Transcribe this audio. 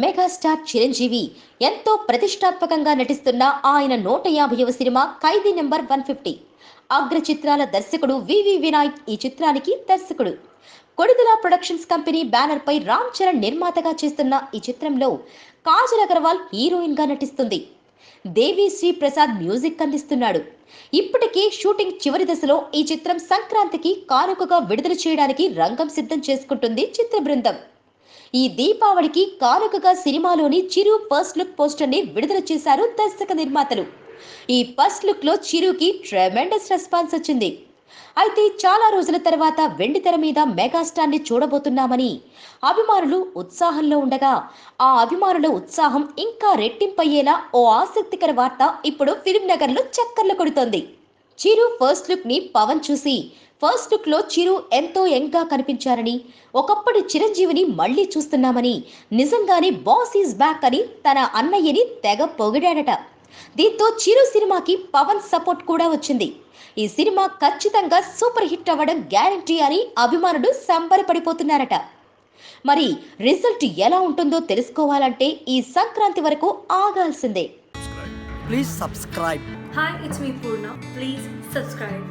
Megastar Chiranjeevi ఎంతో ప్రతిష్టాత్మకంగా నటిస్తున్న ఆయన 150వ సినిమా ఖైదీ నెంబర్ 150. అగ్ర చిత్రాల దర్శకుడు వివి వినాయక్ ఈ చిత్రానికి దర్శకుడు. కొడిదల ప్రొడక్షన్స్ కంపెనీ బ్యానర్ పై రామ్ చరణ్ నిర్మాతగా చేస్తున్న ఈ చిత్రంలో కాజల్ అగర్వాల్ హీరోయిన్ గా నటిస్తుంది. దేవి శ్రీ ప్రసాద్ మ్యూజిక్ అందిస్తున్నాడు. ఇప్పటికే షూటింగ్ చివరి దశలో ఈ చిత్రం సంక్రాంతికి కానుకగా విడుదల చేయడానికి రంగం సిద్ధం చేసుకుంటుంది చిత్ర బృందం. ఈ దీపావళికి కానుకగా సినిమాలోని చిరు ఫస్ట్ లుక్ పోస్టర్ ని విడుదల చేశారు దర్శక నిర్మాతలు. ఈ ఫస్ట్ లుక్ లో చిరుకి ట్రెమెండస్ రెస్పాన్స్ వచ్చింది. అయితే చాలా రోజుల తర్వాత వెండితెర మీద మెగాస్టార్ ని చూడబోతున్నామని అభిమానులు ఉత్సాహంలో ఉండగా, ఆ అభిమానుల ఉత్సాహం ఇంకా రెట్టింపయ్యేలా ఓ ఆసక్తికర వార్త ఇప్పుడు ఫిల్మ్ నగర్ లో చక్కర్లు కొడుతోంది. చిరు ఫస్ట్ లుక్ ని పవన్ చూసి ఫస్ట్ లుక్ లో చిరు ఎంతో యంగ్ గా కనిపించారని, ఒకప్పటి చిరంజీవిని మళ్లీ చూస్తున్నామని, నిజంగానే బాస్ ఈజ్ బ్యాక్ అని తన అన్నయ్యని తెగ పొగిడాడట. దీంతో చిరు సినిమాకి పవన్ సపోర్ట్ కూడా వచ్చింది. ఈ సినిమా ఖచ్చితంగా సూపర్ హిట్ అవ్వడం గ్యారంటీ అని అభిమానులు సంబరపడిపోతున్నారట. మరి రిజల్ట్ ఎలా ఉంటుందో తెలుసుకోవాలంటే ఈ సంక్రాంతి వరకు ఆగాల్సిందే. Please subscribe. Hi, it's me Purna. Please subscribe.